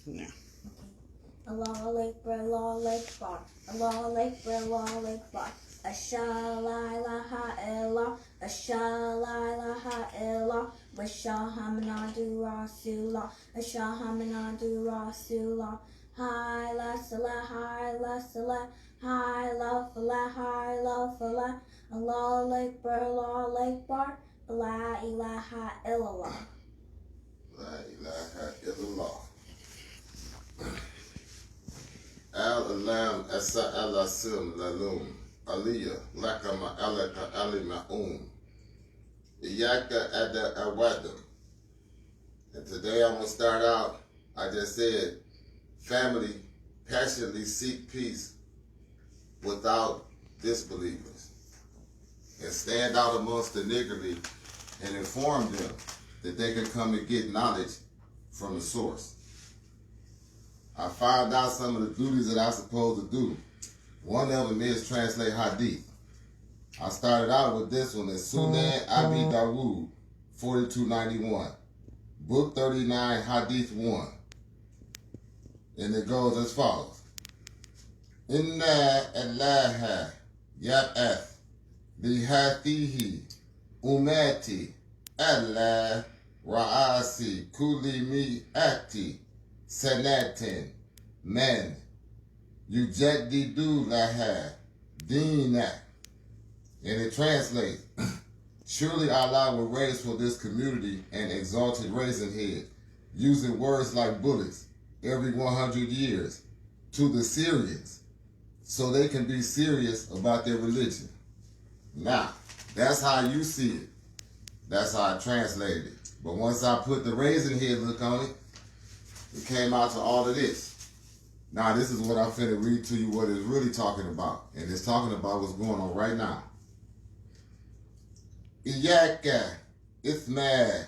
Yeah. Allah Akbar, Allah Akbar, Allah Akbar, Allah Akbar. Ashhadu la ilaha illallah, ashhadu la ilaha illallah, ashhadu Muhammadur Rasulullah, ashhadu Muhammadur Rasulullah. Hayya ala salah, hayya ala salah, hayya ala falah, hayya ala falah. Allahu Akbar, Allahu Akbar, la ilaha illallah. La ilaha illallah. Al-Alam Asa-Al-Asim Lalum Aliyah Lakama Alaka Ali-Ma'um Iyaka Ada Awadam. And today I'm going to start out, I just said, family passionately seek peace without disbelievers. And stand out amongst the niggardly and inform them that they can come and get knowledge from the source. I found out some of the duties that I'm supposed to do. One of them is translate Hadith. I started out with this one, is Sunan Abi Dawood, 4291. Book 39, Hadith 1. And it goes as follows. Inna Allaha Yab'ath Bihatihi Umati Allah Ra'asi Kulli Mi'ati Sanatin Men Yujaddidu Laha Dina. And it translates, surely Allah will raise for this community an exalted raisin head, using words like bullets every 100 years to the Syrians, so they can be serious about their religion. Now, that's how you see it. That's how I translated it. But once I put the raisin head look on it, it came out to all of this. Now, this is what I'm finna read to you what it's really talking about. And it's talking about what's going on right now. Iyaka Isma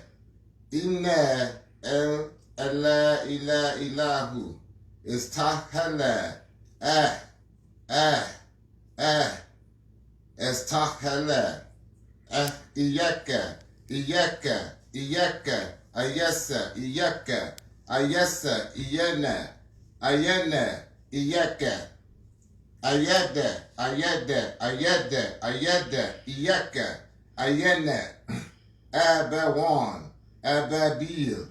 Inna El Allah Ila Ilahu Istahala Istahala Iyaka Ayasa Iyaka Ayasa Iyana Ayana Iyaka Ayada Iyaka Ayana Abawan Ababil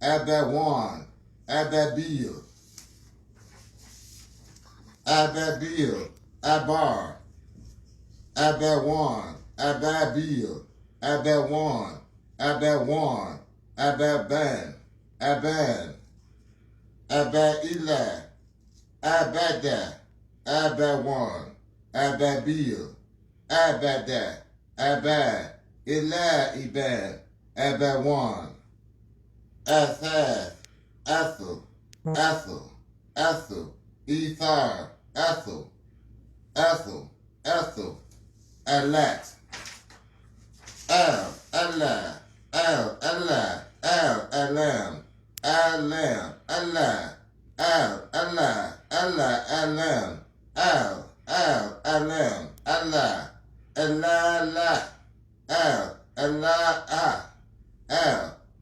Abawan Ababil Ababil Abar Abawan Ababil Abawan Abawan Ababan Aban Abaila Abada Abawan Ababil Abada Abad Ila Iban Abawan Athad Ethel Ethar Ethel Alat Allah Alam Alam Alam Allah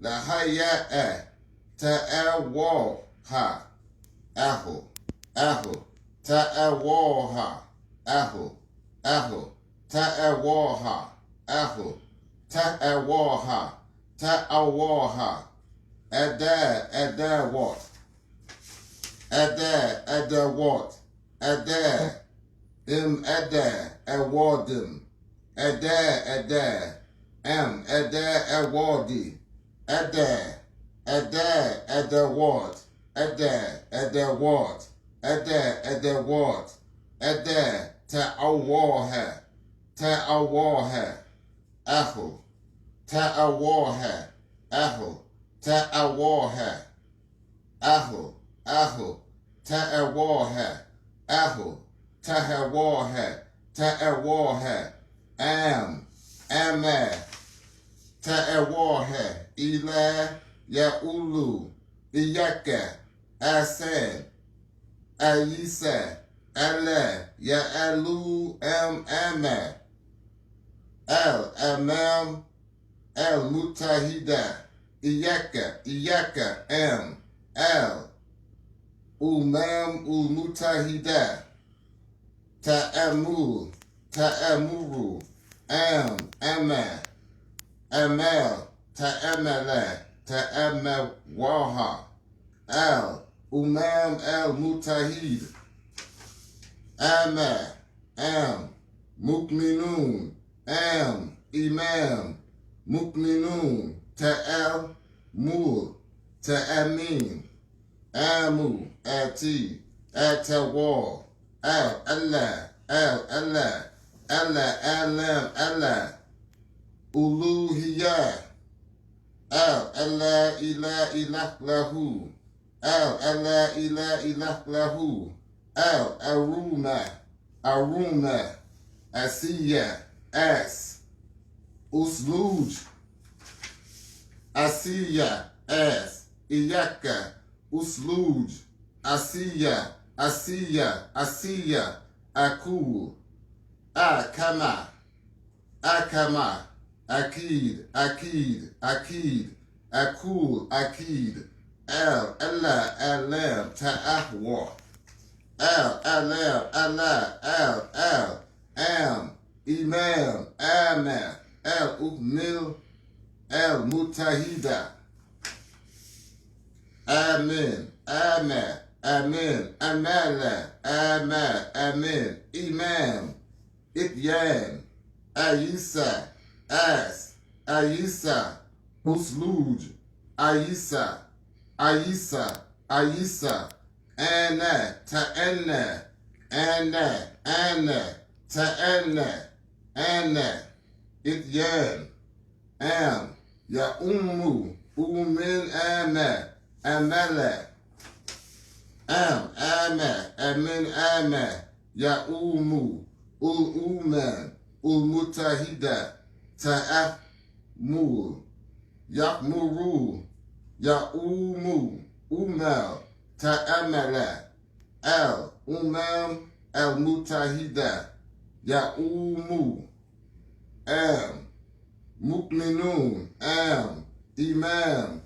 La Hayya Ta'awaha Ahu Ta'awaha Ahu Ta'awaha Ahu Ta'awaha Adawat Awadim Awadi Ta'awaha Ahu Ta'awaha Amah Ta'awaha Ila Ya'ulu Iyaka Asan Ayisa Allah Ya'alu Amah Al-Amam Al-Mutahida Iyaka Al Umam Mutahida, Ta'amul, Ta'amuru, Amal, Ta'amala, Ta'amawaha, Umam Mutahid, Mukminun, Imam, Mukminun, Ta'amul, Ta'amin, Amu, Ati, Atawal, Allah, Allah, Allah, Uluhiyah, Allah, ilah lahu, Allah, ilah lahu, Aruma, Asiya, As, Usluj, Asiya, As, Iyaka, Usluj, Asiya, Akul, Akama, Akid, Akul, Akid, Allah, Alam, Ta'ahwa, Allah, Am, Imam, Amal, Ukmil, Mutahida, Amen, Amala, Amen, Imam, Ityan, Ayisa, Ayisa, Usluj, Ayisa, Anna, Ta'anna, Ta'anna, Ityan, Ya Umin, Amala, Amin, Ya Uman, Mutahida, Ta'amul, Yakmuru, Ya Umal, Ta'amala, Umam, Mutahida, Ya Mukminun, Imam,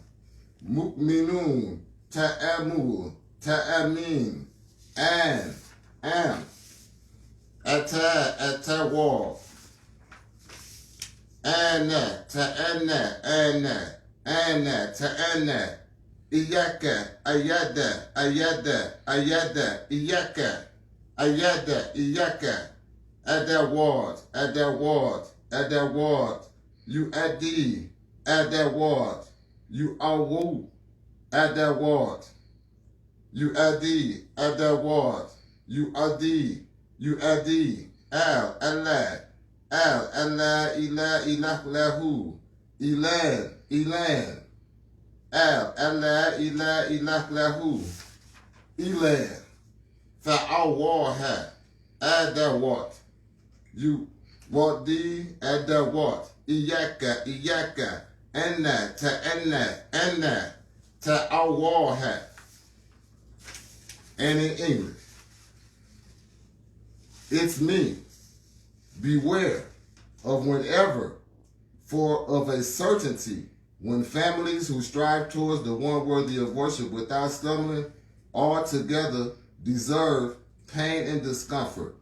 Mukminun, Ta'amul, Ta'amin, Atawal, Anna, Ta'anna, Iyaka, Ayada, Iyaka, Iyaka, Adawad, You Adi, Adawad, You Awu, Adawad, You Adi, Adawad, You Adi, Allah, ilah lahu, Ilan, Allah, ilah lahu, Ilan, Fa'awaha, Adawat, You Wadi, Adawat, Iyaka, Anna, Ta'awaha. And in English, it's me. Beware of whenever, for of a certainty, when families who strive towards the one worthy of worship without stumbling, altogether deserve pain and discomfort.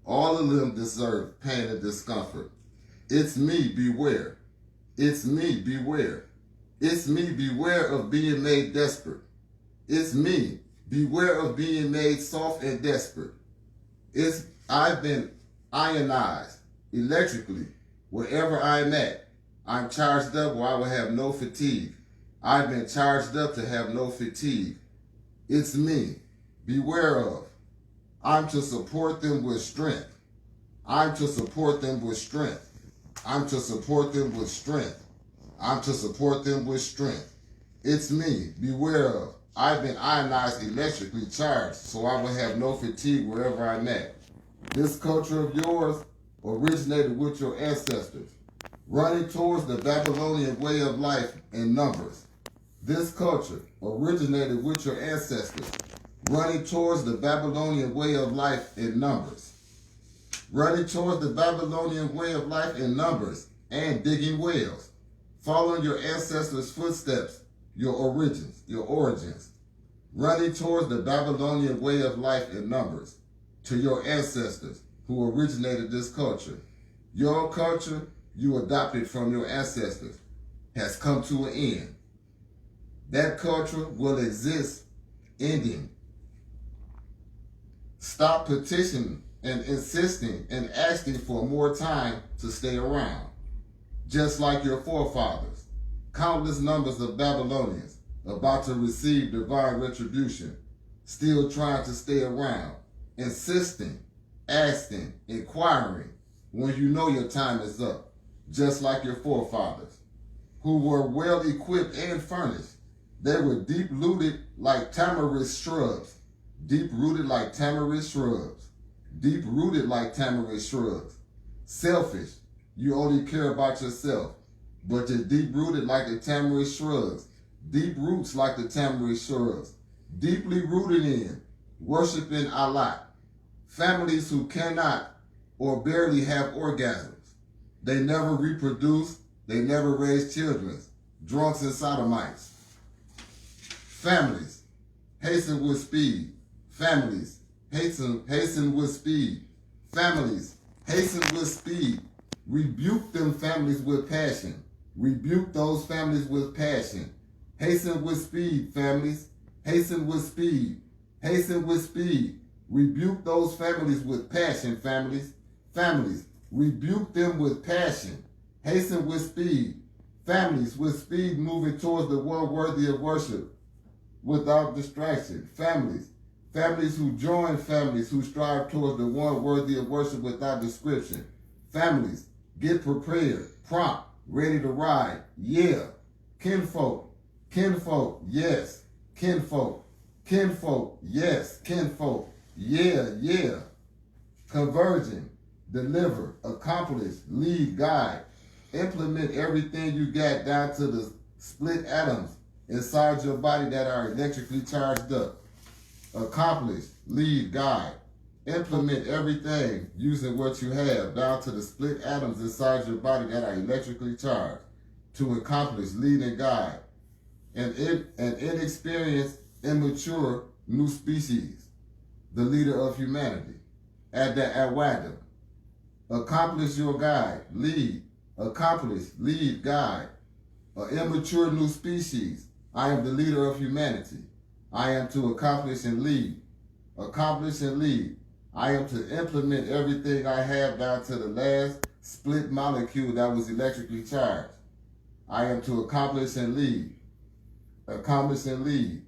All of them deserve pain and discomfort. It's me, beware. It's me, beware. It's me, beware of being made desperate. It's me, beware of being made soft and desperate. I've been ionized electrically wherever I'm at. I'm charged up where I will have no fatigue. I've been charged up to have no fatigue. It's me, beware of. I'm to support them with strength. I'm to support them with strength. I'm to support them with strength. I'm to support them with strength. It's me, beware of. I've been ionized electrically charged, so I will have no fatigue wherever I'm at. This culture of yours originated with your ancestors, running towards the Babylonian way of life in numbers. This culture originated with your ancestors, running towards the Babylonian way of life in numbers. Running towards the Babylonian way of life in numbers and digging wells. Following your ancestors' footsteps, your origins, running towards the Babylonian way of life in numbers, to your ancestors who originated this culture. Your culture you adopted from your ancestors has come to an end. That culture will exist, ending. Stop petitioning and insisting and asking for more time to stay around. Just like your forefathers, countless numbers of Babylonians about to receive divine retribution, still trying to stay around, insisting, asking, inquiring, when you know your time is up, just like your forefathers, who were well equipped and furnished. They were deep-rooted like tamarisk shrubs, deep-rooted like tamarisk shrubs, deep-rooted like tamarisk shrubs. Selfish, you only care about yourself, but you're deep-rooted like the tamarisk shrubs, deep roots like the tamarisk shrubs, deeply rooted in worshiping Allah. Families who cannot or barely have orgasms. They never reproduce, they never raise children, drunks and sodomites. Families, hasten with speed. Families, hasten with speed. Families, hasten with speed. Rebuke them families with passion. Rebuke those families with passion. Hasten with speed, families. Hasten with speed. Hasten with speed. Rebuke those families with passion, families. Families, rebuke them with passion. Hasten with speed. Families with speed moving towards the one worthy of worship without distraction. Families who join families who strive towards the one worthy of worship without description. Families, get prepared, prompt, ready to ride. Yeah. Kinfolk, yes. Kinfolk, yes. Kinfolk, yeah. Converging, deliver, accomplish, lead, guide. Implement everything you got down to the split atoms inside your body that are electrically charged up. Accomplish, lead, guide. Implement everything using what you have down to the split atoms inside your body that are electrically charged to accomplish, lead, and guide. An inexperienced, immature new species, the leader of humanity. Awadam. Accomplish your guide, lead, accomplish, lead, guide. An immature new species. I am the leader of humanity. I am to accomplish and lead. Accomplish and lead. I am to implement everything I have down to the last split molecule that was electrically charged. I am to accomplish and lead. Accomplish and lead.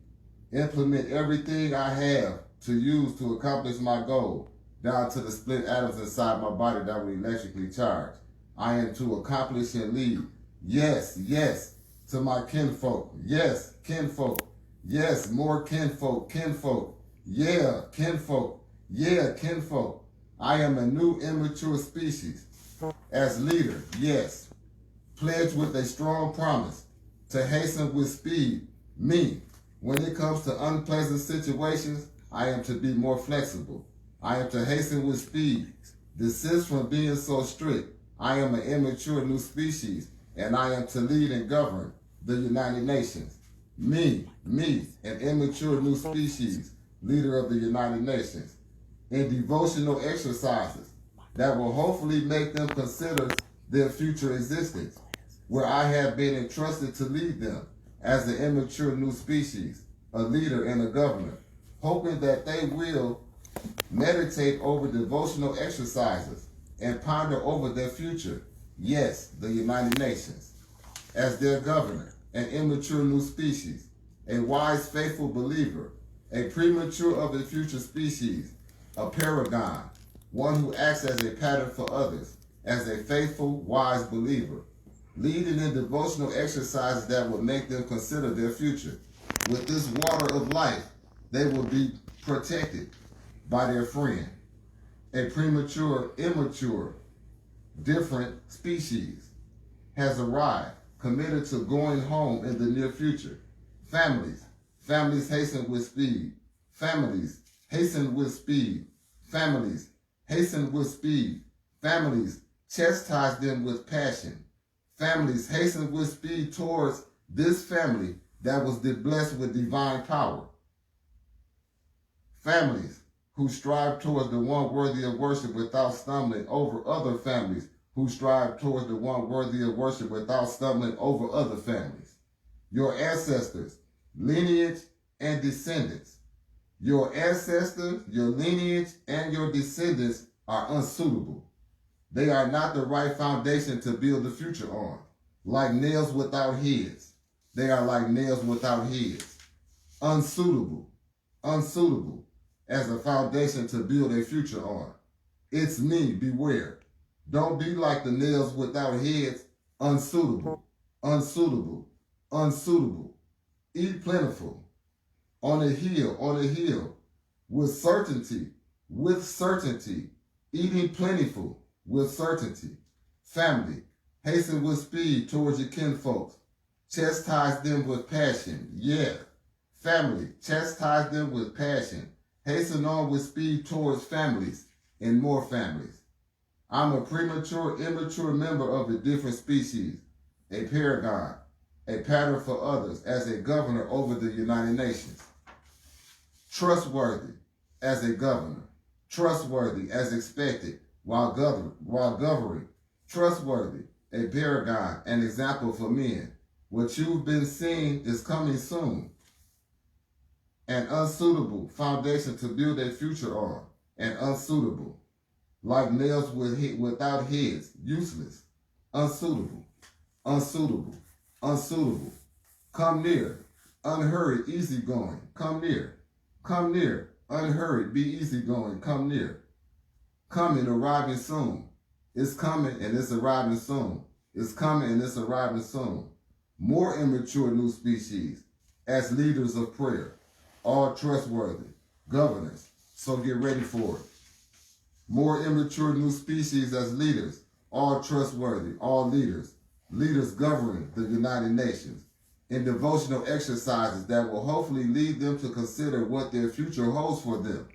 Implement everything I have to use to accomplish my goal down to the split atoms inside my body that were electrically charged. I am to accomplish and lead. Yes, to my kinfolk. Yes, kinfolk. Yes, more kinfolk. Yeah, kinfolk. I am a new immature species. As leader, yes. Pledge with a strong promise to hasten with speed. Me, when it comes to unpleasant situations, I am to be more flexible. I am to hasten with speed. Desist from being so strict. I am an immature new species, and I am to lead and govern the United Nations. Me, an immature new species, leader of the United Nations. In devotional exercises that will hopefully make them consider their future existence, where I have been entrusted to lead them as an immature new species, a leader and a governor, hoping that they will meditate over devotional exercises and ponder over their future. Yes, the United Nations. As their governor, an immature new species, a wise, faithful believer, a premature of the future species, a paragon, one who acts as a pattern for others, as a faithful, wise believer, leading in devotional exercises that will make them consider their future. With this water of life, they will be protected by their friend, a premature, immature, different species has arrived, committed to going home in the near future. Families hasten with speed. Families hasten with speed. Families hasten with speed. Families chastise them with passion. Families hasten with speed towards this family that was blessed with divine power. Families who strive towards the one worthy of worship without stumbling over other families who strive towards the one worthy of worship without stumbling over other families. Your ancestors, lineage, and descendants. Your ancestors, your lineage, and your descendants are unsuitable. They are not the right foundation to build the future on. Like nails without heads. They are like nails without heads. Unsuitable. Unsuitable as a foundation to build a future on. It's me, beware. Don't be like the nails without heads. Unsuitable. Unsuitable. Unsuitable. Eat plentiful. On a hill, with certainty, eating plentiful, with certainty. Family, hasten with speed towards your kinfolks. Chastise them with passion. Yeah. Family, chastise them with passion. Hasten on with speed towards families and more families. I'm a premature, immature member of a different species, a paragon, a pattern for others as a governor over the United Nations. Trustworthy as a governor, trustworthy as expected while governing, trustworthy, a paragon, an example for men. What you've been seeing is coming soon. An unsuitable foundation to build a future on, and unsuitable, like nails without heads, useless, unsuitable, unsuitable, unsuitable. Come near, unhurried, easygoing, come near. Come near, unhurried, be easygoing, come near. Coming, arriving soon. It's coming and it's arriving soon. It's coming and it's arriving soon. More immature new species as leaders of prayer, all trustworthy, governors, so get ready for it. More immature new species as leaders, all trustworthy, all leaders, leaders governing the United Nations, in devotional exercises that will hopefully lead them to consider what their future holds for them.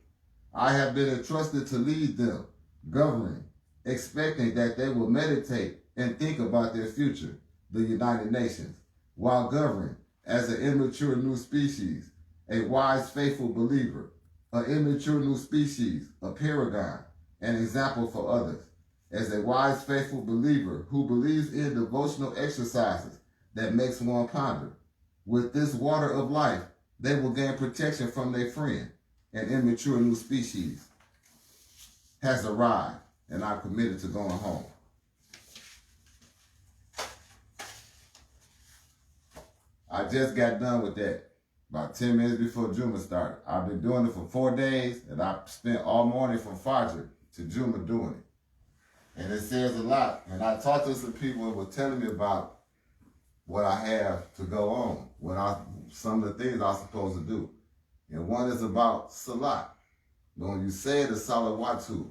I have been entrusted to lead them, governing, expecting that they will meditate and think about their future, the United Nations, while governing as an immature new species, a wise, faithful believer, an immature new species, a paragon, an example for others, as a wise, faithful believer who believes in devotional exercises that makes one ponder. With this water of life, they will gain protection from their friend. An immature new species has arrived, and I'm committed to going home. I just got done with that about 10 minutes before Juma started. I've been doing it for 4 days, and I spent all morning from Fajr to Juma doing it. And it says a lot. And I talked to some people who were telling me about what I have to go on, some of the things I'm supposed to do. And one is about Salat. But when you say the Salawatu,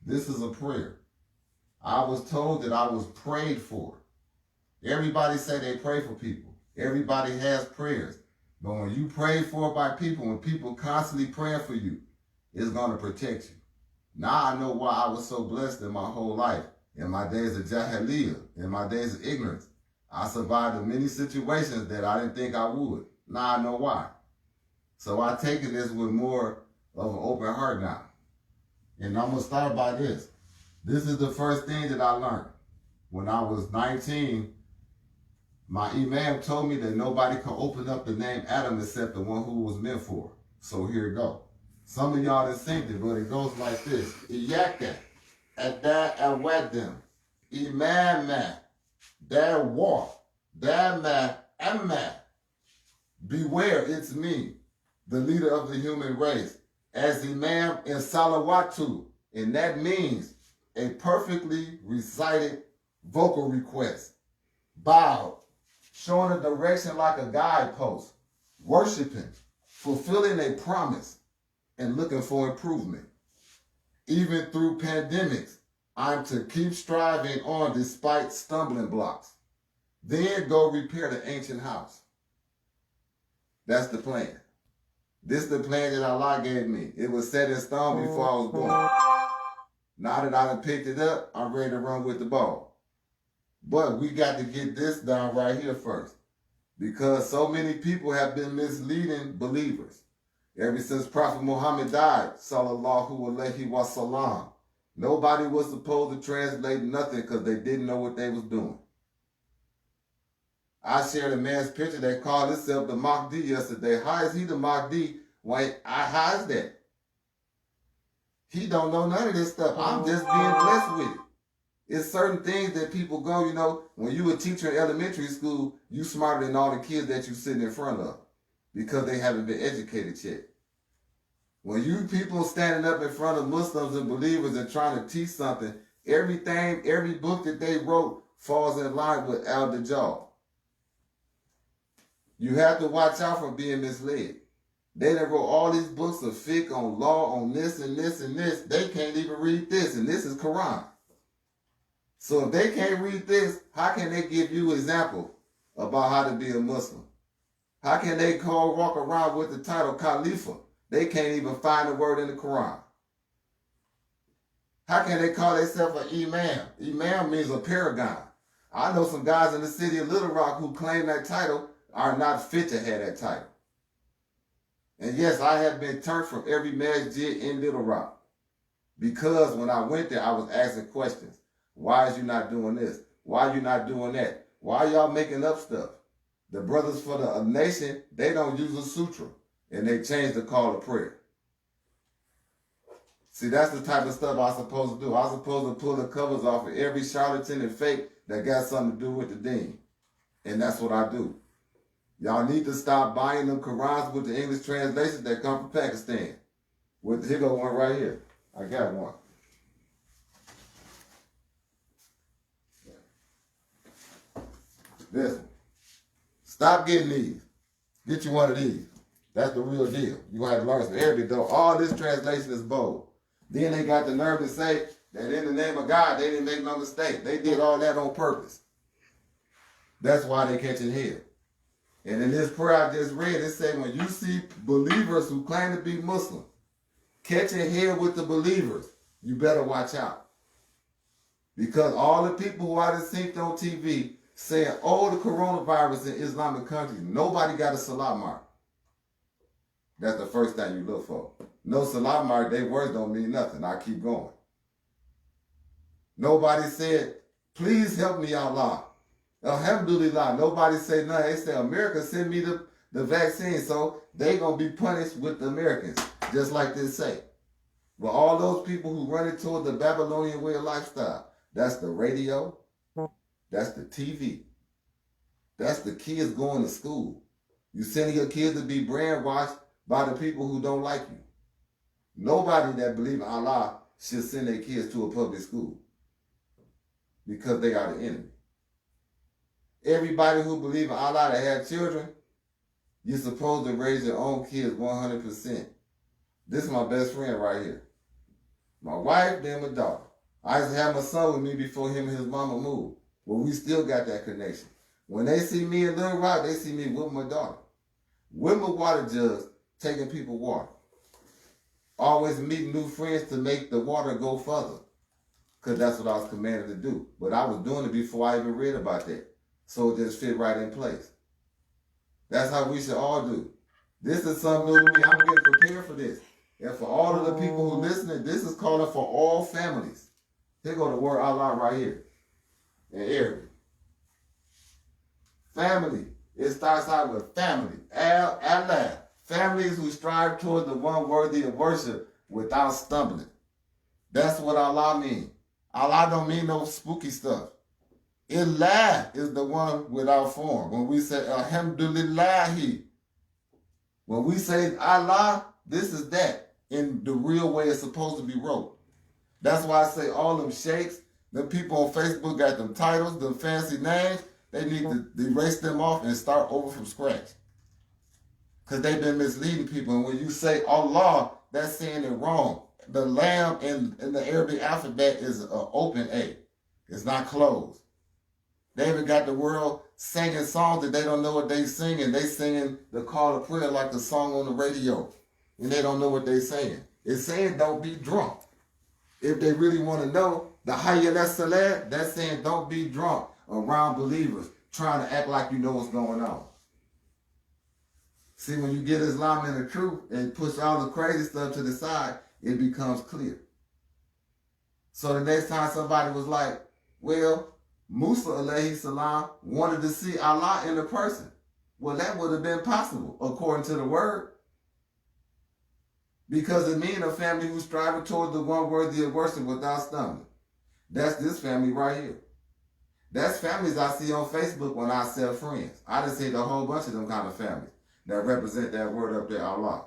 this is a prayer. I was told that I was prayed for. Everybody say they pray for people. Everybody has prayers. But when you pray for by people, when people constantly praying for you, it's going to protect you. Now I know why I was so blessed in my whole life. In my days of Jahiliyyah, in my days of ignorance, I survived in many situations that I didn't think I would. Now I know why. So I take this with more of an open heart now. And I'm going to start by this. This is the first thing that I learned. When I was 19, my imam told me that nobody can open up the name Adam except the one who was meant for. So here it goes. Some of y'all didn't sing it, but it goes like this. Iyaka, Ada Awadim, Imam, Dar War, Dama, Amma. Beware, it's me, the leader of the human race, as Imam in Salawatu. And that means a perfectly recited vocal request. Bowed, showing a direction like a guidepost, worshiping, fulfilling a promise, and looking for improvement. Even through pandemics, I'm to keep striving on despite stumbling blocks. Then go repair the ancient house. That's the plan. This is the plan that Allah gave me. It was set in stone before I was born. Now that I done picked it up, I'm ready to run with the ball. But we got to get this down right here first. because so many people have been misleading believers. Ever since Prophet Muhammad died, sallallahu alaihi wasallam, nobody was supposed to translate nothing because they didn't know what they was doing. I shared a man's picture that called himself the Mahdiii yesterday. How is he the Mahdiii? How is that? He don't know none of this stuff. I'm just being blessed with it. It's certain things that people go, when you a teacher in elementary school, you smarter than all the kids that you sitting in front of because they haven't been educated yet. When you people standing up in front of Muslims and believers and trying to teach something, every book that they wrote falls in line with Al-Dajjal. You have to watch out for being misled. They done wrote all these books of fiqh on law, on this and this and this. They can't even read this, and this is Quran. So if they can't read this, how can they give you an example about how to be a Muslim? How can they walk around with the title Khalifa? They can't even find the word in the Quran. How can they call themselves an imam? Imam means a paragon. I know some guys in the city of Little Rock who claim that title are not fit to have that title. And yes, I have been turned from every masjid in Little Rock because when I went there, I was asking questions. Why is you not doing this? Why are you not doing that? Why are y'all making up stuff? The Brothers for the Nation, they don't use a sutra, and they changed the call to prayer. See, that's the type of stuff I'm supposed to do. I'm supposed to pull the covers off of every charlatan and fake that got something to do with the deen. And that's what I do. Y'all need to stop buying them Qurans with the English translations that come from Pakistan. Here go one right here. I got one. This one. Stop getting these. Get you one of these. That's the real deal. You're going to have to learn some Arabic though. All this translation is bold. Then they got the nerve to say that in the name of God, they didn't make no mistake. They did all that on purpose. That's why they catching hell. And in this prayer I just read, it said when you see believers who claim to be Muslim catching hell with the believers, you better watch out. Because all the people who I just seen on TV saying, oh, the coronavirus in Islamic countries, nobody got a salat mark. That's the first thing you look for. No salat mark, their words don't mean nothing. I keep going. Nobody said, please help me, Allah. Alhamdulillah. Nobody said nothing. They said, America send me the vaccine, so they going to be punished with the Americans, just like they say. But all those people who run it toward the Babylonian way of lifestyle, that's the radio, that's the TV, that's the kids going to school. You sending your kids to be brainwashed by the people who don't like you. Nobody that believes in Allah should send their kids to a public school because they are the enemy. Everybody who believes in Allah that have children, you're supposed to raise your own kids 100%. This is my best friend right here. My wife, then my daughter. I used to have my son with me before him and his mama moved. But we still got that connection. When they see me in Little Rock, they see me with my daughter. With my water jugs, taking people water. Always meeting new friends to make the water go further. Because that's what I was commanded to do. But I was doing it before I even read about that. So it just fit right in place. That's how we should all do. This is something new to me. I'm getting prepared for this. And for all of the people who listening, this is calling for all families. Here go the word Allah right here. In Arabic. Family. It starts out with family. Allah. Families who strive toward the one worthy of worship without stumbling. That's what Allah means. Allah don't mean no spooky stuff. Allah is the one without form. When we say Alhamdulillahi, when we say Allah, this is that in the real way it's supposed to be wrote. That's why I say all them sheikhs, them people on Facebook got them titles, them fancy names, they need to erase them off and start over from scratch. Because they've been misleading people. And when you say Allah, that's saying it wrong. The lam in the Arabic alphabet is an open A. It's not closed. They even got the world singing songs that they don't know what they singing. They singing the call of prayer like the song on the radio. And they don't know what they saying. It's saying don't be drunk. If they really want to know, the Hayya ala Salat, that's saying don't be drunk around believers trying to act like you know what's going on. See, when you get Islam in the truth and push all the crazy stuff to the side, it becomes clear. So the next time somebody was like, well, Musa alayhi salam wanted to see Allah in a person. Well, that would have been possible according to the word. Because it means a family who's striving toward the one worthy of worship without stumbling. That's this family right here. That's families I see on Facebook when I sell friends. I done see a whole bunch of them kind of families that represent that word up there, Allah.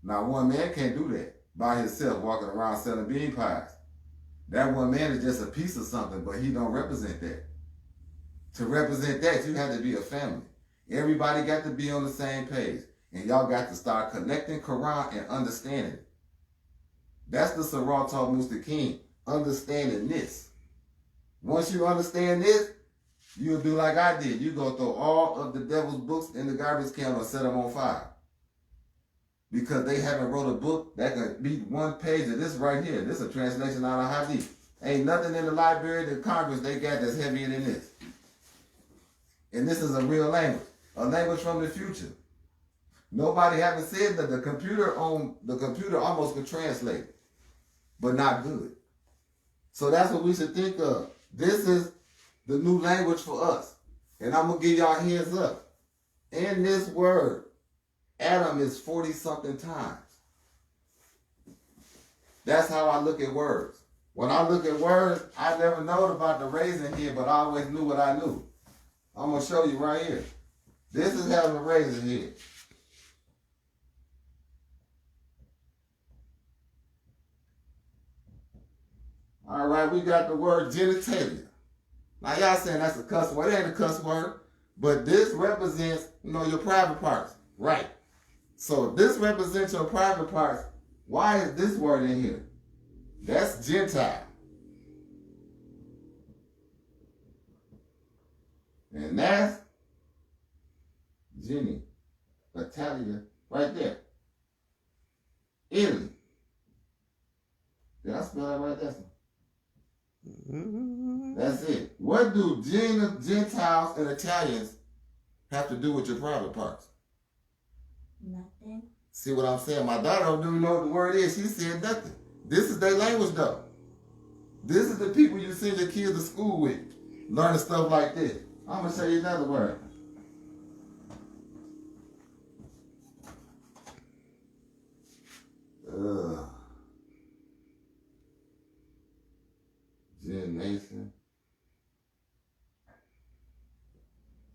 Now, one man can't do that by himself, walking around selling bean pies. That one man is just a piece of something, but he don't represent that. To represent that, you have to be a family. Everybody got to be on the same page. And y'all got to start connecting Quran and understanding it. That's the Sirat al-Mustaqim, understanding this. Once you understand this, you'll do like I did. You go throw all of the devil's books in the garbage can or set them on fire. Because they haven't wrote a book that can be one page of this right here. This is a translation out of Hadith. Ain't nothing in the Library of Congress they got that's heavier than this. And this is a real language. A language from the future. Nobody haven't said that the computer almost could translate it, but not good. So that's what we should think of. This is the new language for us. And I'm going to give y'all heads up. In this word, Adam is 40-something times. That's how I look at words. When I look at words, I never known about the raisin here, but I always knew what I knew. I'm going to show you right here. This is having a raisin here. All right, we got the word genitalia. Now, y'all saying that's a cuss word. It ain't a cuss word, but this represents, your private parts. Right. So if this represents your private parts, why is this word in here? That's Gentile. And that's Jenny, Italia, right there. Italy. Did I spell that right there? That's it. What do Gentiles and Italians have to do with your private parts? Nothing. See what I'm saying? My daughter don't even know what the word is. She said nothing. This is their language, though. This is the people you send your kids to school with, learning stuff like this. I'm going to show you another word. Nathan.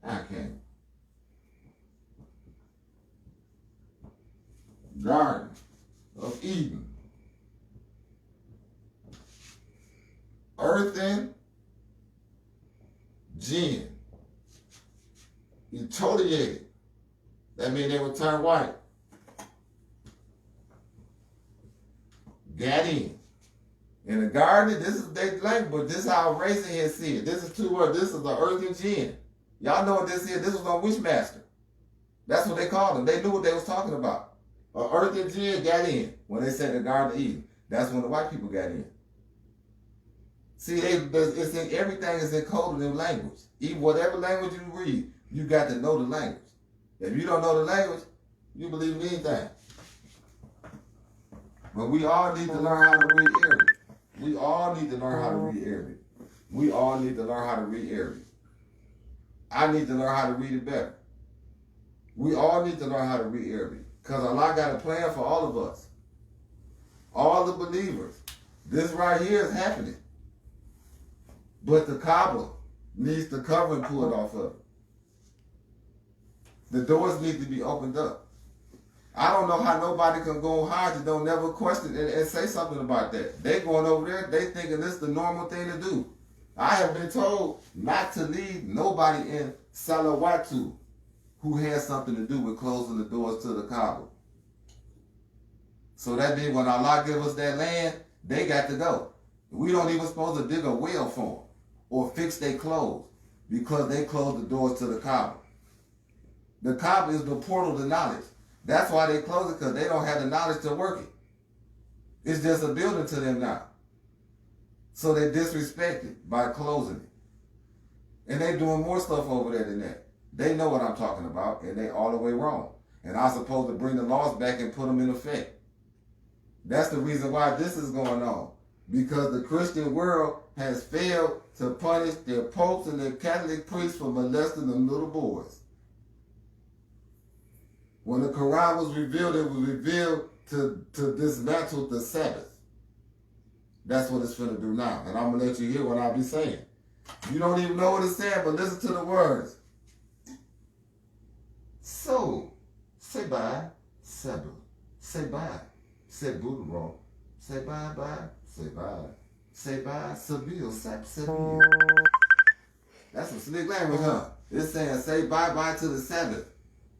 I can't. Garden of Eden. Earthen. Jinn. Etoliated. That means they would turn white. Gadin. In the garden, this is their language, but this is how racing here see it. This is two words. This is the earth and jinn. Y'all know what this is. This was on Wishmaster. That's what they called them. They knew what they was talking about. Earth and jinn got in when they said the Garden of Eden. That's when the white people got in. See, it's in everything is encoded in language. Even whatever language you read, you got to know the language. If you don't know the language, you believe in anything. But we all need to learn how to read Arabic. We all need to learn how to read Arabic. We all need to learn how to read Arabic. I need to learn how to read it better. We all need to learn how to read Arabic. Because Allah got a plan for all of us. All the believers. This right here is happening. But the Kaaba needs the covering pulled off of it. The doors need to be opened up. I don't know how nobody can go on Hajj and don't never question and say something about that. They going over there, they thinking this is the normal thing to do. I have been told not to leave nobody in Salawatu who has something to do with closing the doors to the Kaaba. So that means when Allah give us that land, they got to go. We don't even supposed to dig a well for them or fix their clothes because they closed the doors to the Kaaba. The Kaaba is the portal to knowledge. That's why they close it, because they don't have the knowledge to work it. It's just a building to them now. So they disrespect it by closing it. And they doing more stuff over there than that. They know what I'm talking about, and they all the way wrong. And I'm supposed to bring the laws back and put them in effect. That's the reason why this is going on. Because the Christian world has failed to punish their popes and their Catholic priests for molesting them little boys. When the Quran was revealed, it was revealed to dismantle the Sabbath. That's what it's finna do now. And I'm going to let you hear what I'll be saying. You don't even know what it's saying, but listen to the words. So, say bye, Sabbath. Say bye. Say Buddha wrong. Say bye, bye. Say bye. Say bye, Sabil. Sabil. That's some slick language, huh? It's saying say bye-bye to the Sabbath.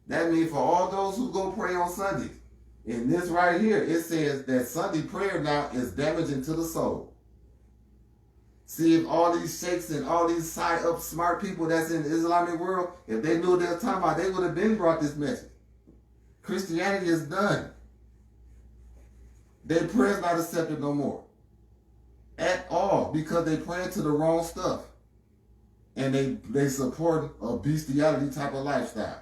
That means for all those who go pray on Sundays. In this right here, it says that Sunday prayer now is damaging to the soul. See, if all these sheikhs and all these side-up smart people that's in the Islamic world, if they knew what they were talking about, they would have been brought this message. Christianity is done. Their prayers not accepted no more. At all, because they praying to the wrong stuff. And they support a bestiality type of lifestyle.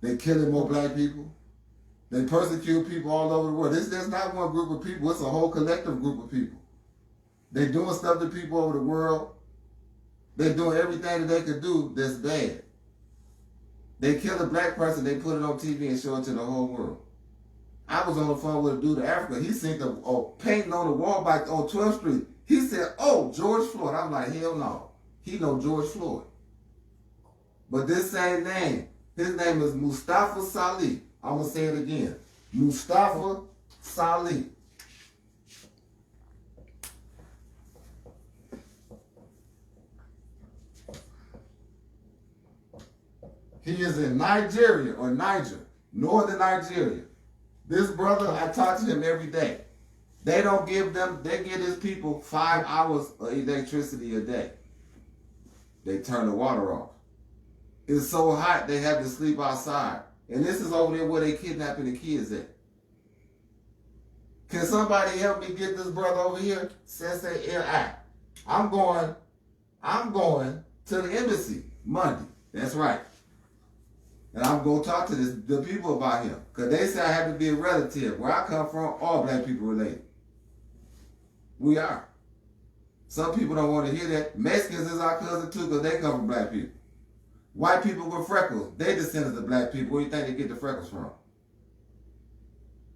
They killing more black people. They persecute people all over the world. There's not one group of people. It's a whole collective group of people. They doing stuff to people over the world. They're doing everything that they could do that's bad. They kill a black person, they put it on TV and show it to the whole world. I was on the phone with a dude in Africa. He seen the painting on the wall on 12th Street. He said, "Oh, George Floyd." I'm like, hell no. He know George Floyd. But this same name, his name is Mustafa Salih. I'm going to say it again. Mustafa Salih. He is in Nigeria or Niger, northern Nigeria. This brother, I talk to him every day. They don't give them, they give his people 5 hours of electricity a day. They turn the water off. It's so hot they have to sleep outside. And this is over there where they kidnapping the kids at. Can somebody help me get this brother over here? Sensei L.I. I'm going to the embassy Monday. That's right. And I'm going to talk to the people about him. Because they say I have to be a relative. Where I come from, all black people related. We are. Some people don't want to hear that. Mexicans is our cousin too because they come from black people. White people with freckles, they descendants of black people. Where do you think they get the freckles from?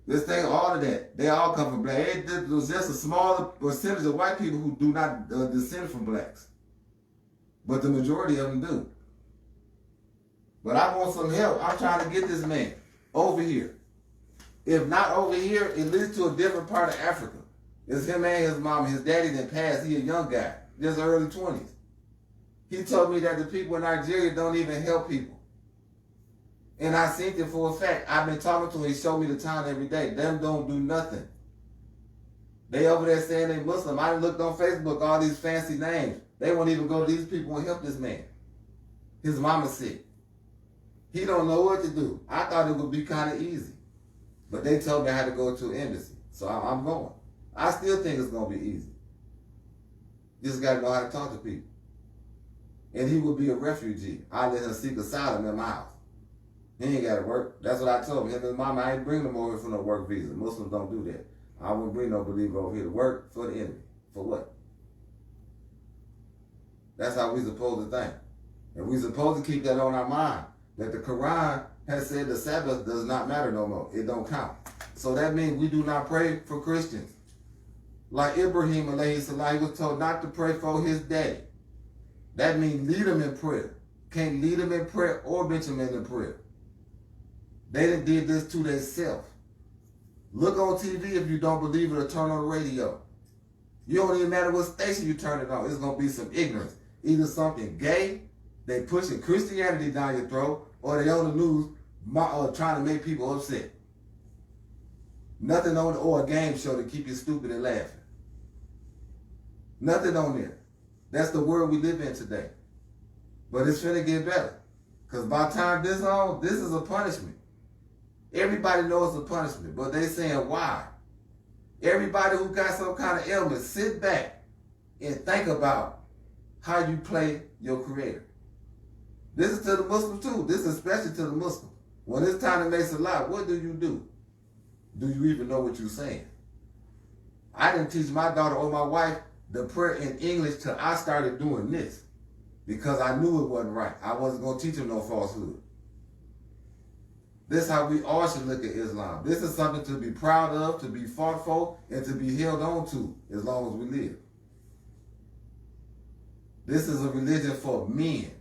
This thing, all of that, they all come from black. There's just a smaller percentage of white people who do not descend from blacks. But the majority of them do. But I want some help. I'm trying to get this man over here. If not over here, at least to a different part of Africa. It's him and his mom. His daddy that passed. He a young guy, just early 20s. He told me that the people in Nigeria don't even help people. And I seen it for a fact. I've been talking to him. He showed me the town every day. Them don't do nothing. They over there saying they Muslim. I looked on Facebook, all these fancy names. They won't even go to these people and help this man. His mama sick. He don't know what to do. I thought it would be kind of easy. But they told me I had to go to an embassy. So I'm going. I still think it's going to be easy. Just got to know how to talk to people. And he would be a refugee. I let him seek asylum in my house. He ain't got to work. That's what I told him. Him and his mama, I ain't bring them over here for no work visa. Muslims don't do that. I wouldn't bring no believer over here to work for the enemy. For what? That's how we supposed to think. And we supposed to keep that on our mind. That the Quran has said the Sabbath does not matter no more. It don't count. So that means we do not pray for Christians. Like Ibrahim alayhi salam, he was told not to pray for his day. That means lead them in prayer. Can't lead them in prayer or mention them in prayer. They done did this to themselves. Look on TV if you don't believe it or turn on the radio. You don't even matter what station you turn it on. It's going to be some ignorance. Either something gay, they pushing Christianity down your throat, or they on the news trying to make people upset. Nothing on or a game show to keep you stupid and laughing. Nothing on there. That's the world we live in today. But it's finna get better. Because by the time this on, this is a punishment. Everybody knows it's a punishment, but they saying why? Everybody who got some kind of ailment, sit back and think about how you play your creator. This is to the Muslims too. This is especially to the Muslims. When it's time to make salat, what do you do? Do you even know what you're saying? I didn't teach my daughter or my wife the prayer in English till I started doing this, because I knew it wasn't right. I wasn't going to teach them no falsehood. This is how we all should look at Islam. This is something to be proud of, to be fought for, and to be held on to as long as we live. This is a religion for men,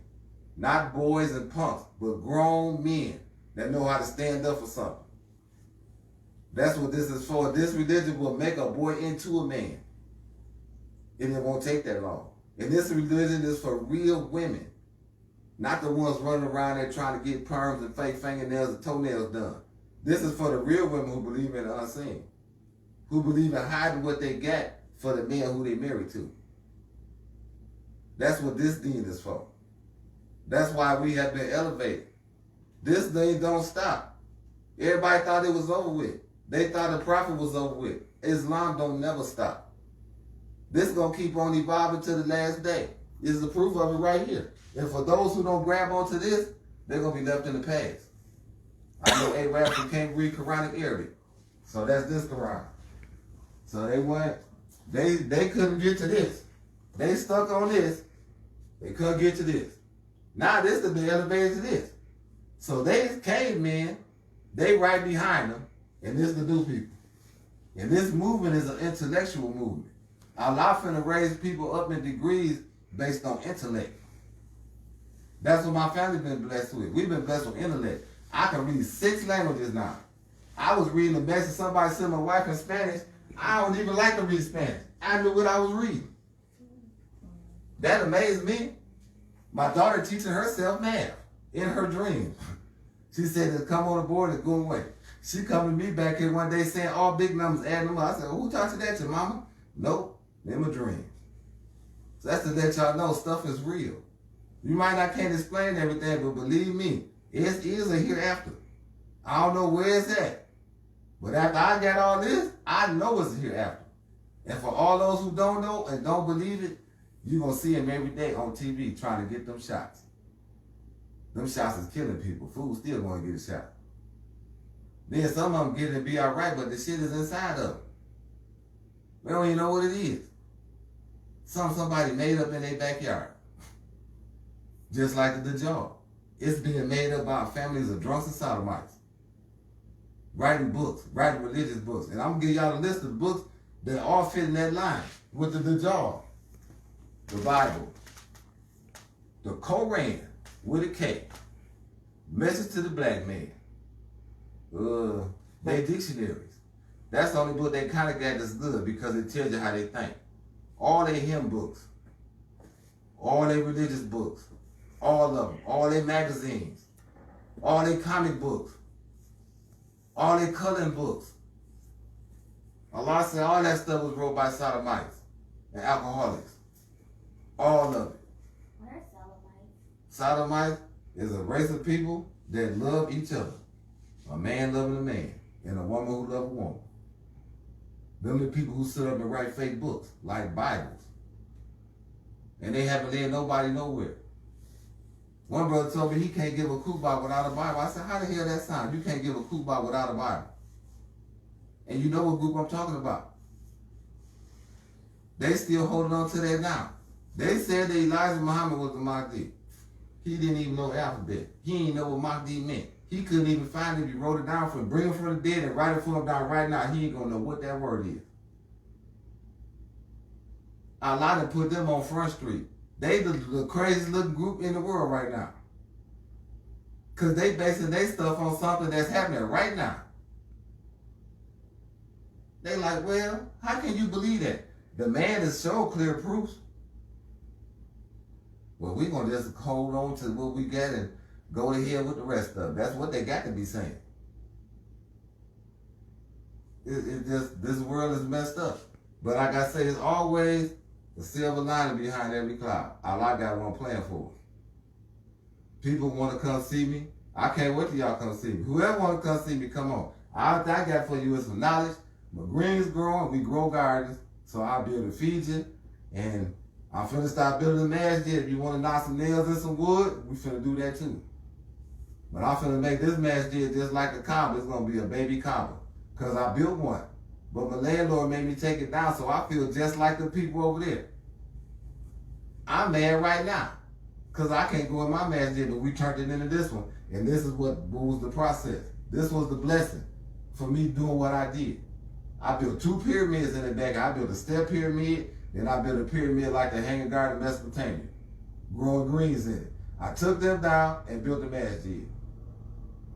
not boys and punks, but grown men that know how to stand up for something. That's what this is for. This religion will make a boy into a man. And it won't take that long. And this religion is for real women. Not the ones running around there trying to get perms and fake fingernails and toenails done. This is for the real women who believe in the unseen. Who believe in hiding what they got for the man who they married to. That's what this deen is for. That's why we have been elevated. This thing don't stop. Everybody thought it was over with. They thought the prophet was over with. Islam don't never stop. This is going to keep on evolving to the last day. This is the proof of it right here. And for those who don't grab onto this, they're going to be left in the past. I know Arabs who can't read Quranic Arabic. So that's this Quran. So they couldn't get to this. They stuck on this. They couldn't get to this. Now this is the elevated to this. So they cavemen, they right behind them, and this is the new people. And this movement is an intellectual movement. Allah finna raise people up in degrees based on intellect. That's what my family been blessed with. We've been blessed with intellect. I can read 6 languages now. I was reading a message somebody sent my wife in Spanish. I don't even like to read Spanish. I knew what I was reading. That amazed me. My daughter teaching herself math in her dreams. She said to come on the board and go away. She come to me back here one day saying all big numbers, adding them up. I said, who taught you that, your mama? Nope, them a dream. So that's to let y'all know stuff is real. You might not can't explain everything, but believe me, it is a hereafter. I don't know where it's at. But after I got all this, I know it's a hereafter. And for all those who don't know and don't believe it, you're going to see them every day on TV trying to get them shots. Them shots is killing people. Fools still going to get a shot. Then some of them get it and be all right, but the shit is inside of them. We don't even know what it is. Somebody made up in their backyard. Just like the Dajjal. It's being made up by families of drunks and sodomites. Writing books, writing religious books. And I'm going to give y'all a list of books that all fit in that line with the Dajjal. The Bible. The Koran with a K. Message to the Black Man. They dictionaries. That's the only book they kind of got that's good because it tells you how they think. All their hymn books. All their religious books. All of them. All their magazines. All their comic books. All their coloring books. Allah said all that stuff was wrote by sodomites and alcoholics. All of it. What are sodomites? Sodomites is a race of people that love each other. A man loving a man and a woman who loves a woman. Them the people who sit up and write fake books like Bibles. And they haven't led nobody nowhere. One brother told me he can't give a kubbah without a Bible. I said, how the hell that sound? You can't give a kubbah without a Bible. And you know what group I'm talking about. They still holding on to that now. They said that Elijah Muhammad was the Mahdiii. He didn't even know alphabet. He didn't know what Mahdiii meant. He couldn't even find it if he wrote it down for him. Bring him from the dead and write it for him down right now. He ain't going to know what that word is. Allah done put them on Front Street. They the craziest looking group in the world right now. Because they basing their stuff on something that's happening right now. They like, well, how can you believe that? The man has shown clear proofs. Well, we're going to just hold on to what we got and go ahead with the rest of it. That's what they got to be saying. It just, this world is messed up. But like I say, it's always a silver lining behind every cloud. Allah got one plan for it. People want to come see me. I can't wait till y'all come see me. Whoever want to come see me, come on. All I got for you is some knowledge. My green's growing. We grow gardens. So I'll be able to feed you. And I'm finna start building a masjid. If you want to knock some nails and some wood, we finna do that too. But I'm finna make this masjid just like a Kaaba. It's gonna be a baby Kaaba. Because I built one. But my landlord made me take it down, so I feel just like the people over there. I'm mad right now. Because I can't go in my masjid, but we turned it into this one. And this is what was the process. This was the blessing for me doing what I did. I built 2 pyramids in the back. I built a step pyramid, then I built a pyramid like the Hanging Garden of Mesopotamia, growing greens in it. I took them down and built the masjid.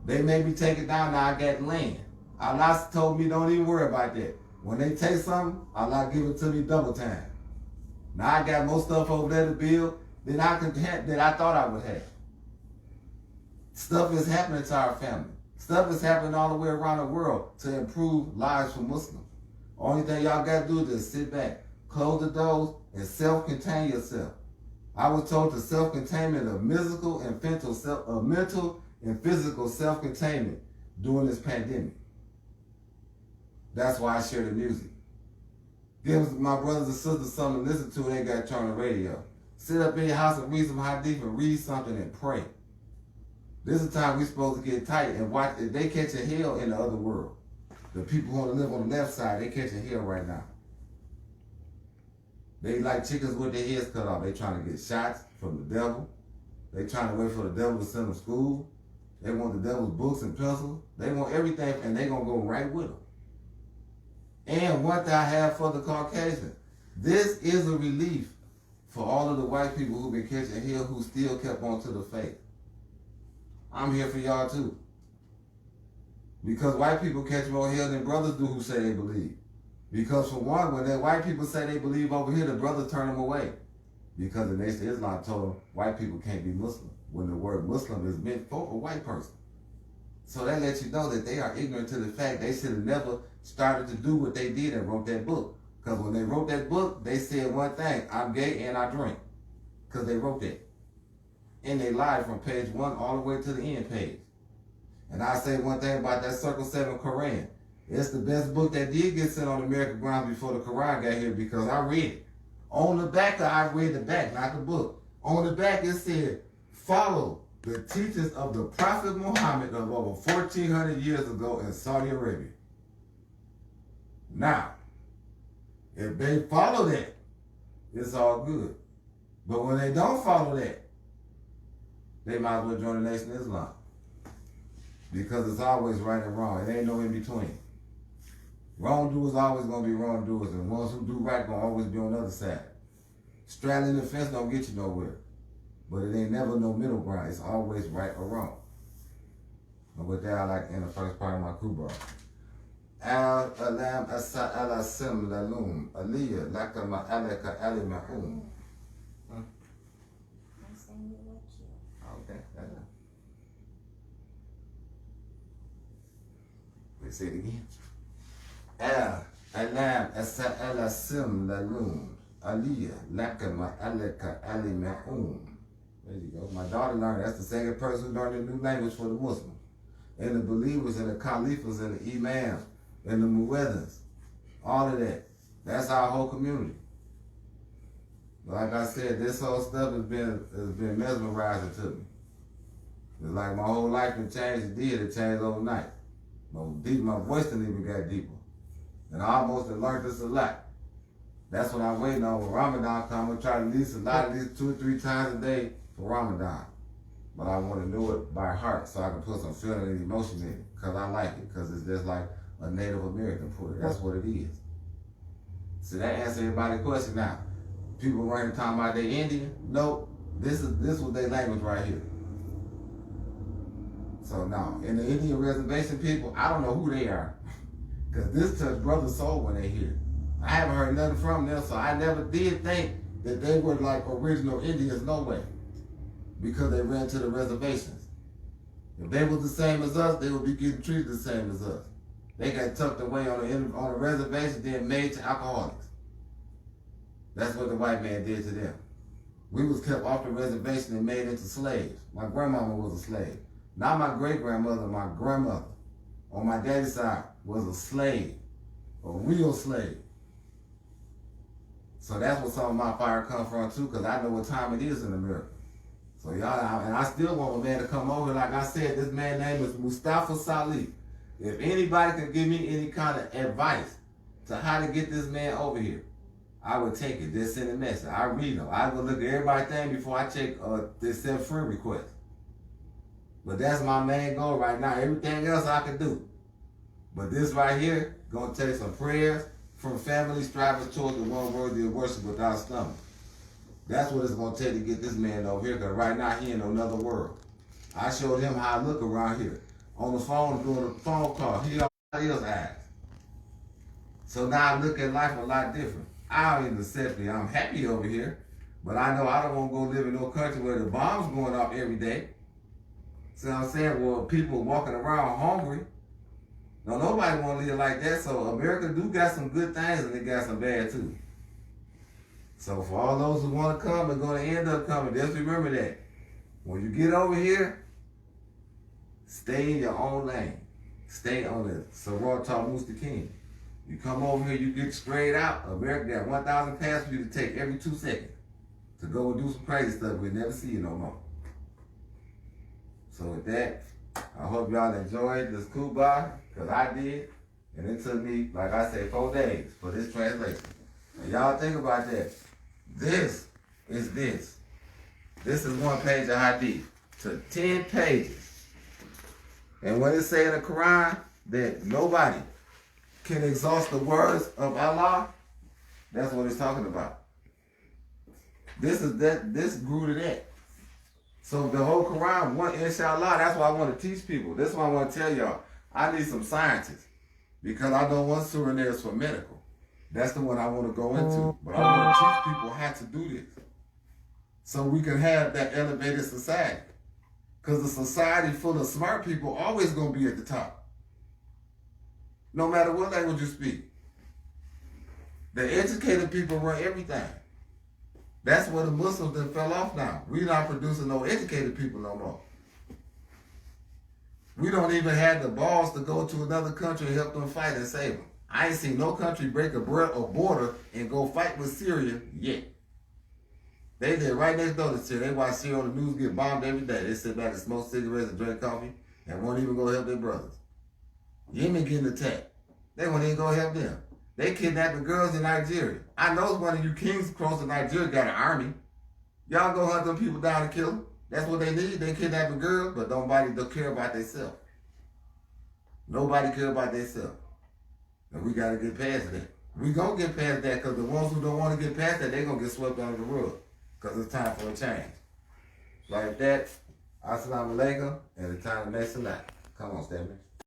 They made me take it down, now I got land. Allah told me don't even worry about that. When they take something, Allah give it to me double time. Now I got more stuff over there to build than I thought I would have. Stuff is happening to our family. Stuff is happening all the way around the world to improve lives for Muslims. Only thing y'all got to do is just sit back, close the doors, and self-contain yourself. I was told to self-containment of mental and physical self-containment during this pandemic. That's why I share the music. Give my brothers and sisters something to listen to when they got to turn the radio. Sit up in your house and read some Hadith and read something and pray. This is the time we're supposed to get tight and watch. If they catch a hell in the other world, the people who want to live on the left side, they catch a hell right now. They like chickens with their heads cut off. They trying to get shots from the devil. They trying to wait for the devil to send them to school. They want the devil's books and pencils. They want everything, and they going to go right with them. And one thing I have for the Caucasians, this is a relief for all of the white people who've been catching hell who still kept on to the faith. I'm here for y'all too. Because white people catch more hell than brothers do who say they believe. Because for one, when the white people say they believe over here, the brothers turn them away. Because the Nation of Islam told them white people can't be Muslim, when the word Muslim is meant for a white person. So that lets you know that they are ignorant to the fact they should have never started to do what they did and wrote that book. Because when they wrote that book, they said one thing: I'm gay and I drink. Because they wrote that. And they lied from page 1 all the way to the end page. And I say one thing about that Circle 7 Quran. It's the best book that did get sent on American ground before the Quran got here, because I read it. On the back, I read the back, not the book. On the back, it said, follow the teachings of the Prophet Muhammad of over 1,400 years ago in Saudi Arabia. Now, if they follow that, it's all good. But when they don't follow that, they might as well join the Nation of Islam. Because it's always right and wrong. It ain't no in between. Wrongdoers always going to be wrongdoers, and ones who do right going to always be on the other side. Straddling the fence don't get you nowhere. But it ain't never no middle ground. It's always right or wrong. And with that, I like to end the first part of my kubra. Al-alam as-sa'ala-sim lalum aliyah laka ma'alaka ali-ma'um. Okay. Let's say it again. Al-alam as-sa'ala-sim lalum aliyah laka ma'alaka ali-ma'um. There you go. My daughter learned. That's the second person who learned a new language for the Muslims. And the believers and the caliphs and the imams and the muezzins. All of that. That's our whole community. Like I said, this whole stuff has been mesmerizing to me. It's like my whole life can change. It did. It changed overnight. My voice didn't even get deeper. And I almost have learned this a lot. That's what I'm waiting on. When Ramadan comes, I'm going to try to at least a lot of these 2 or 3 times a day for Ramadan. But I want to do it by heart so I can put some feeling and emotion in it. Because I like it. Because it's just like a Native American put it. That's what it is. So that answers everybody's question now. People running talking about they Indian. Nope. This was their language right here. So now, in the Indian reservation people, I don't know who they are. Because this touched brother's soul when they hear it. I haven't heard nothing from them, so I never did think that they were like original Indians, no way. Because they ran to the reservations. If they was the same as us, they would be getting treated the same as us. They got tucked away on a reservation, then made to alcoholics. That's what the white man did to them. We was kept off the reservation and made into slaves. My grandmama was a slave. Not my great-grandmother, my grandmother on my daddy's side was a slave, a real slave. So that's what some of my fire come from too, because I know what time it is in America. So y'all, and I still want a man to come over. Like I said, this man's name is Mustafa Salih. If anybody could give me any kind of advice to how to get this man over here, I would take it. Just send a message. I read them. I go look at everybody's thing before I check this friend request. But that's my main goal right now. Everything else I can do. But this right here, gonna take some prayers from family striving towards the one worthy of worship without stomach. That's what it's gonna take to get this man over here, because right now he in another world. I showed him how I look around here. On the phone, doing a phone call. He all else eyes. So now I look at life a lot different. I don't even accept it. I'm happy over here. But I know I don't want to go live in no country where the bombs going off every day. See what I'm saying? Well, people walking around hungry. No, nobody want to live like that. So America do got some good things and it got some bad too. So for all those who want to come and going to end up coming, just remember that. When you get over here, stay in your own lane. Stay on the Sarata Musta King. You come over here, you get straight out. America got 1,000 passes for you to take every 2 seconds to go and do some crazy stuff. We'll never see you no more. So with that, I hope y'all enjoyed this Kuba, because I did. And it took me, like I said, 4 days for this translation. And y'all think about that. This is this. This is 1 page of Hadith to 10 pages. And when it say in the Quran that nobody can exhaust the words of Allah, that's what it's talking about. This grew to that. So the whole Quran, inshallah, that's why I want to teach people. This is what I want to tell y'all. I need some scientists, because I know one surah there is for medical. That's the one I want to go into. But I want to teach people how to do this, so we can have that elevated society. Because a society full of smart people always going to be at the top. No matter what language you speak. The educated people run everything. That's where the Muslims then fell off now. We not producing no educated people no more. We don't even have the balls to go to another country and help them fight and save them. I ain't seen no country break a border and go fight with Syria yet. They live right next door to Syria. They watch Syria on the news get bombed every day. They sit back and smoke cigarettes and drink coffee and won't even go help their brothers. Yemen getting attacked. They won't even go help them. They kidnapping girls in Nigeria. I know one of you kings across in Nigeria got an army. Y'all go hunt them people down and kill them. That's what they need. They kidnapping girls, but nobody don't care about themselves. Nobody care about themselves. And we got to get past that. We going to get past that, because the ones who don't want to get past that, they going to get swept under the rug, because it's time for a change. Like that, Assalamu alaikum, and it's time to make salat. Come on, Stephanie.